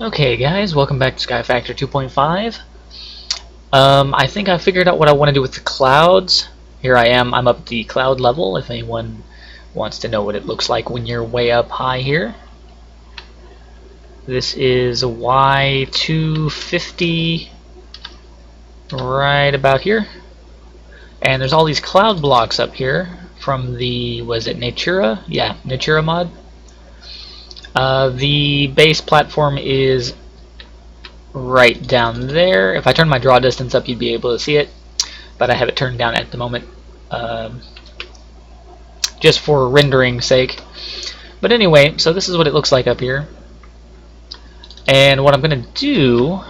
Okay guys, welcome back to Sky Factor 2.5. I think I figured out what I want to do with the clouds. Here I am, I'm up at the cloud level, if anyone wants to know what it looks like when you're way up high here. This is Y250, right about here. And there's all these cloud blocks up here from the, was it Natura? Yeah, Natura mod. The base platform is right down there. If I turn my draw distance up, you'd be able to see it, but I have it turned down at the moment, just for rendering sake. But anyway, so this is what it looks like up here. And what I'm going to do,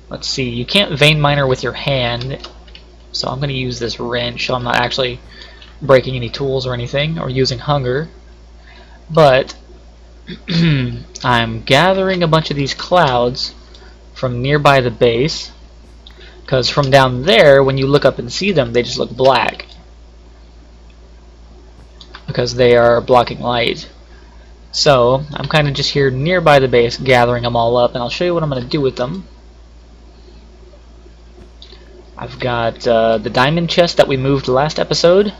let's see, you can't vein miner with your hand, so I'm going to use this wrench, so I'm not actually breaking any tools or anything, or using hunger. But I'm gathering a bunch of these clouds from nearby the base, because from down there, when you look up and see them, they just look black because they are blocking light. So I'm kind of just here nearby the base gathering them all up, and I'll show you what I'm going to do with them. I've got the diamond chest that we moved last episode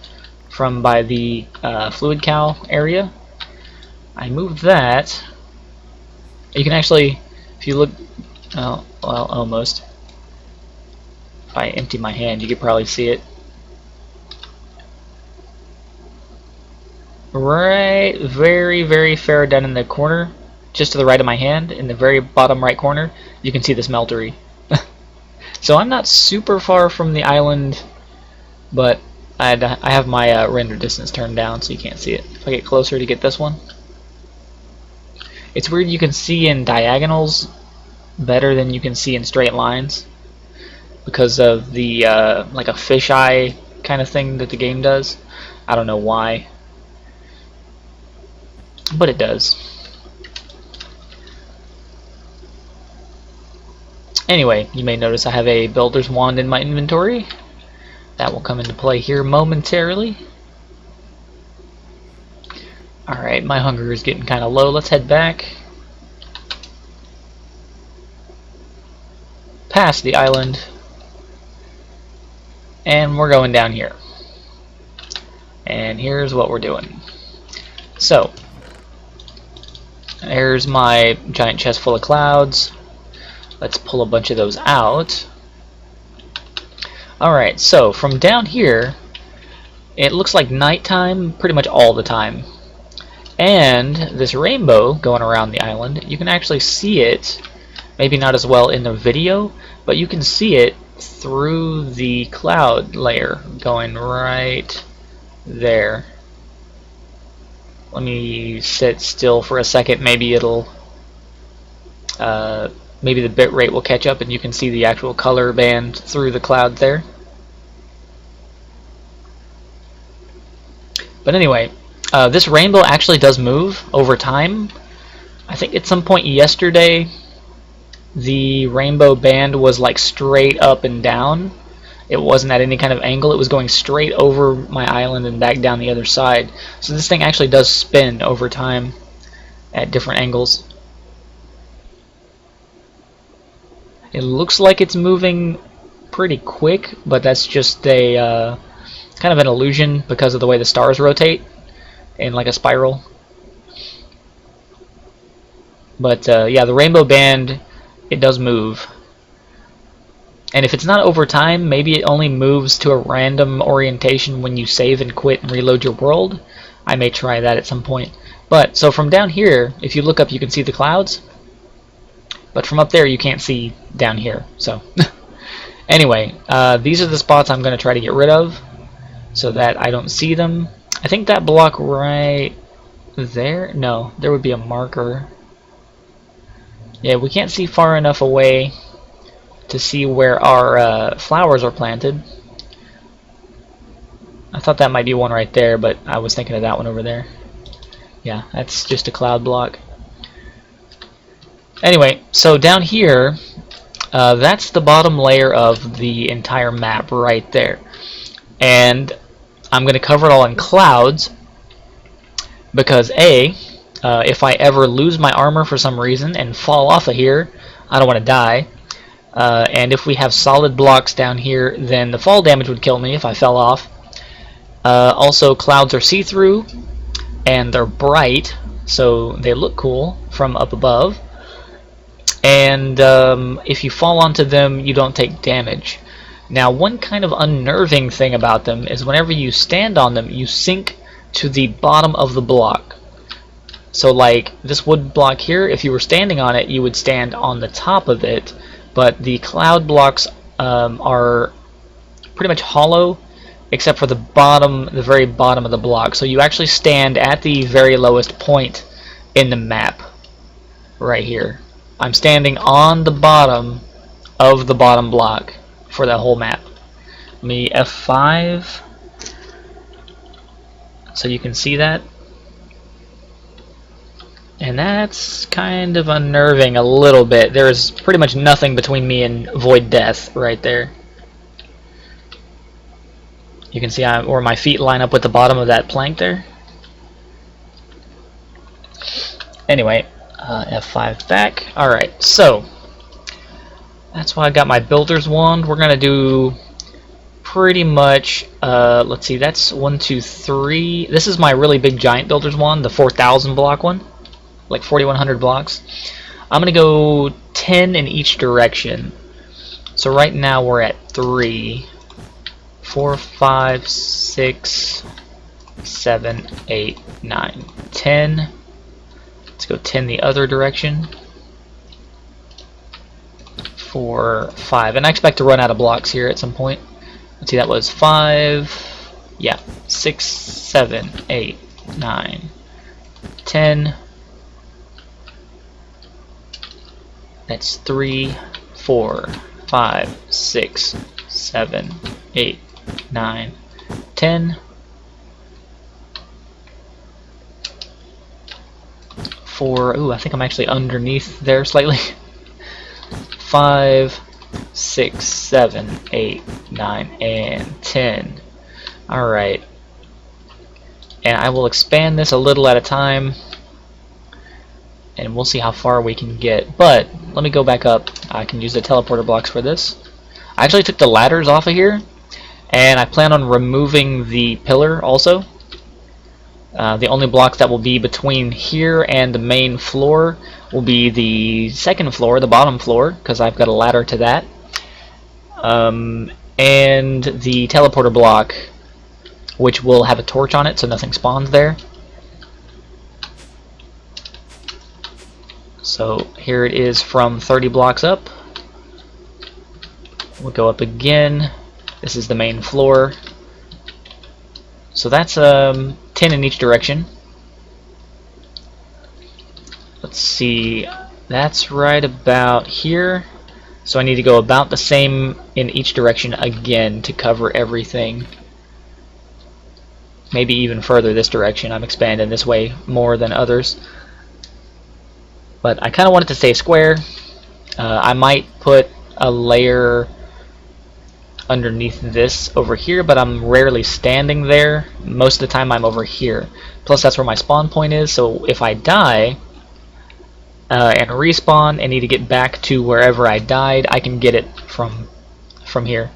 from by the fluid cow area. I moved that. You can actually, if you look, oh, well, almost. If I empty my hand, you could probably see it. Right, very far down in the corner, just to the right of my hand, in the very bottom right corner, you can see this meltery. So I'm not super far from the island, but I have my render distance turned down so you can't see it. If I get closer to get this one. It's weird, you can see in diagonals better than you can see in straight lines because of the like a fisheye kind of thing that the game does. I don't know why, but it does. Anyway, you may notice I have a builder's wand in my inventory. That will come into play here momentarily. Alright, my hunger is getting kind of low. Let's head back past the island, and we're going down here. And here's what we're doing. So, there's my giant chest full of clouds. Let's pull a bunch of those out. Alright, so from down here, it looks like nighttime pretty much all the time. And this rainbow going around the island, you can actually see it, maybe not as well in the video, but you can see it through the cloud layer going right there. Let me sit still for a second, maybe it'll maybe the bit rate will catch up and you can see the actual color band through the cloud there. But anyway, this rainbow actually does move over time. I think at some point yesterday the rainbow band was like straight up and down. It wasn't at any kind of angle. It was going straight over my island and back down the other side. So this thing actually does spin over time at different angles. It looks like it's moving pretty quick, but that's just a kind of an illusion because of the way the stars rotate in like a spiral. But yeah, the rainbow band, it does move. And if it's not over time, maybe it only moves to a random orientation when you save and quit and reload your world. I may try that at some point. But so from down here, if you look up, you can see the clouds. But from up there, you can't see down here. So anyway, these are the spots I'm going to try to get rid of so that I don't see them. I think that block right there, no, there would be a marker. Yeah, we can't see far enough away to see where our flowers are planted. I thought that might be one right there, but I was thinking of that one over there. Yeah, that's just a cloud block. Anyway, so down here, that's the bottom layer of the entire map right there. And I'm going to cover it all in clouds because A, If I ever lose my armor for some reason and fall off of here, I don't want to die. And if we have solid blocks down here, then the fall damage would kill me if I fell off. Also, clouds are see-through, and they're bright, so they look cool from up above. And if you fall onto them, you don't take damage. Now, one kind of unnerving thing about them is whenever you stand on them, you sink to the bottom of the block. So like this wood block here, if you were standing on it, you would stand on the top of it, but the cloud blocks are pretty much hollow except for the bottom, the very bottom of the block. So you actually stand at the very lowest point in the map right here. I'm standing on the bottom of the bottom block for that whole map. Let me F5 so you can see that. And that's kind of unnerving a little bit. There's pretty much nothing between me and Void Death right there. You can see where my feet line up with the bottom of that plank there. Anyway, F5 back. Alright, so that's why I got my Builder's Wand. We're going to do pretty much, let's see, that's 1, 2, 3. This is my really big giant Builder's Wand, the 4,000 block one. Like 4,100 blocks. I'm gonna go 10 in each direction. So right now we're at 3, 4, 5, 6, 7, 8, 9, 10. Let's go 10 the other direction. 4, 5, and I expect to run out of blocks here at some point. Let's see, that was 5, yeah, 6, 7, 8, 9, 10. That's 3, 4, 5, 6, 7, 8, 9, 10. 4, ooh, I think I'm actually underneath there slightly. 5, 6, 7, 8, 9, and 10. Alright. And I will expand this a little at a time, and we'll see how far we can get. But let me go back up. I can use the teleporter blocks for this. I actually took the ladders off of here, and I plan on removing the pillar also. The only block that will be between here and the main floor will be the second floor, the bottom floor, because I've got a ladder to that. And the teleporter block, which will have a torch on it so nothing spawns there. So here it is from 30 blocks up. We'll go up again. This is the main floor. So that's 10 in each direction. Let's see, that's right about here. So I need to go about the same in each direction again to cover everything. Maybe even further this direction. I'm expanding this way more than others. But I kind of want it to stay square. I might put a layer underneath this over here, but I'm rarely standing there. Most of the time I'm over here. Plus that's where my spawn point is, so if I die and respawn and need to get back to wherever I died, I can get it from here.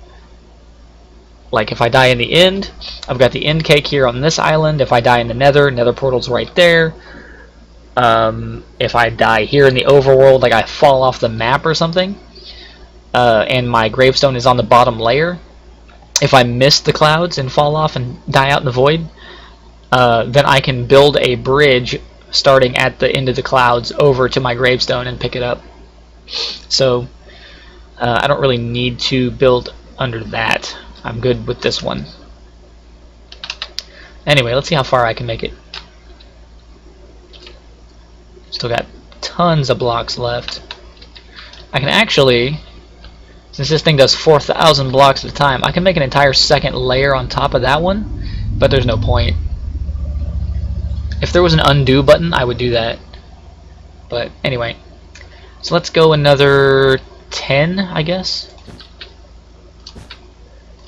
Like if I die in the end, I've got the end cake here on this island. If I die in the nether portal's right there. If I die here in the overworld, like I fall off the map or something, and my gravestone is on the bottom layer, if I miss the clouds and fall off and die out in the void, then I can build a bridge starting at the end of the clouds over to my gravestone and pick it up. So I don't really need to build under that. I'm good with this one. Anyway, let's see how far I can make it. Still got tons of blocks left. I can actually, since this thing does 4,000 blocks at a time, I can make an entire second layer on top of that one, but there's no point. If there was an undo button, I would do that. But anyway, so let's go another 10, I guess.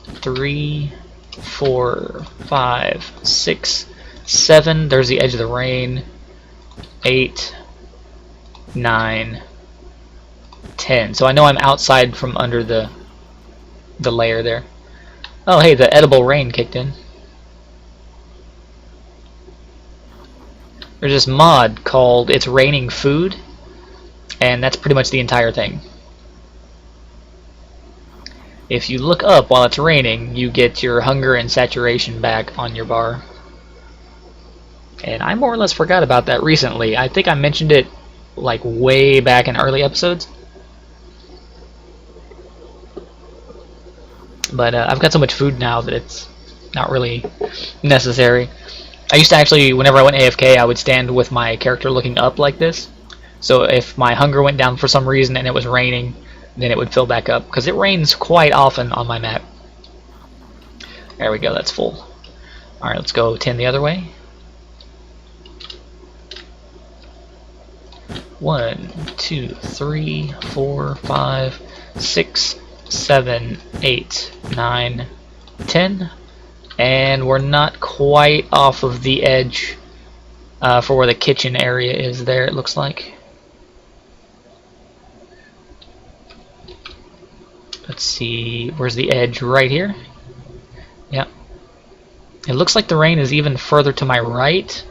3, 4, 5, 6, 7. There's the edge of the rain. 8, 9, 10. So I know I'm outside from under the layer there. Oh hey, the edible rain kicked in. There's this mod called It's Raining Food, and that's pretty much the entire thing. If you look up while it's raining, you get your hunger and saturation back on your bar. And I more or less forgot about that recently. I think I mentioned it like way back in early episodes. But I've got so much food now that it's not really necessary. I used to actually, whenever I went AFK, I would stand with my character looking up like this. So if my hunger went down for some reason and it was raining, then it would fill back up, because it rains quite often on my map. There we go, that's full. Alright, let's go 10 the other way. 1, 2, 3, 4, 5, 6, 7, 8, 9, 10. And we're not quite off of the edge for where the kitchen area is there, it looks like. Let's see, where's the edge? Right here? Yeah. It looks like the rain is even further to my right.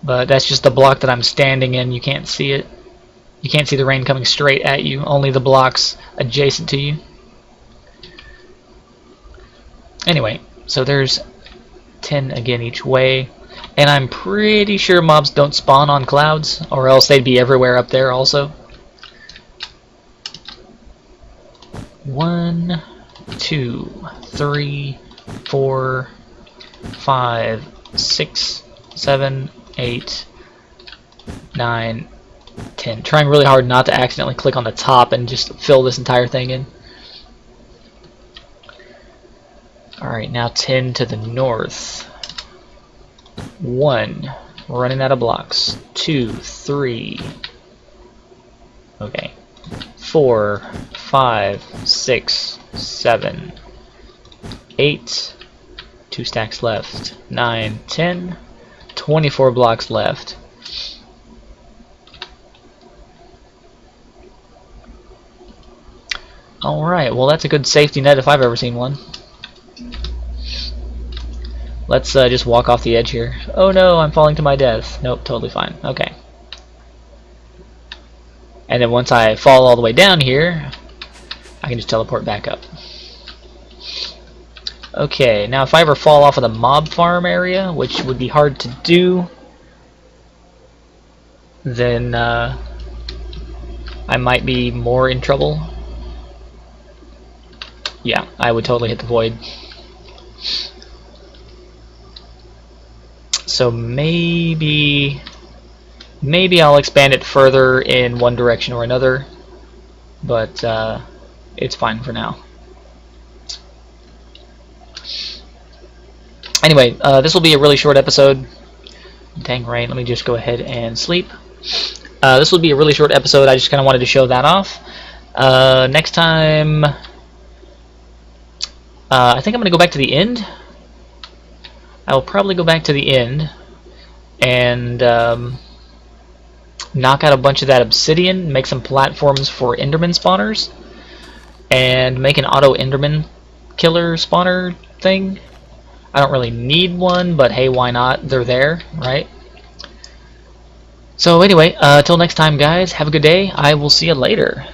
But that's just the block that I'm standing in. You can't see it. You can't see the rain coming straight at you. Only the blocks adjacent to you. Anyway, so there's 10 again each way. And I'm pretty sure mobs don't spawn on clouds, or else they'd be everywhere up there also. 1, 2, 3, 4, 5, 6, 7, 8, 9, 10. Trying really hard not to accidentally click on the top and just fill this entire thing in. Alright, now 10 to the north. 1. We're running out of blocks. 2, 3. Okay. 4, 5, 6, 7, 8. 2 stacks left. 9, 10. 24 blocks left. Alright, well that's a good safety net if I've ever seen one. Let's just walk off the edge here. Oh no, I'm falling to my death. Nope, totally fine. Okay. And then once I fall all the way down here, I can just teleport back up. Okay, now if I ever fall off of the mob farm area, which would be hard to do, then I might be more in trouble. Yeah, I would totally hit the void. So maybe I'll expand it further in one direction or another, but it's fine for now. Anyway, this will be a really short episode. Dang rain, let me just go ahead and sleep. This will be a really short episode. I just kind of wanted to show that off. Next time, I think I'm going to go back to the end. I will probably go back to the end and knock out a bunch of that obsidian, make some platforms for Enderman spawners, and make an auto Enderman killer spawner thing. I don't really need one, but hey, why not? They're there, right? So anyway, till next time guys, have a good day. I will see you later.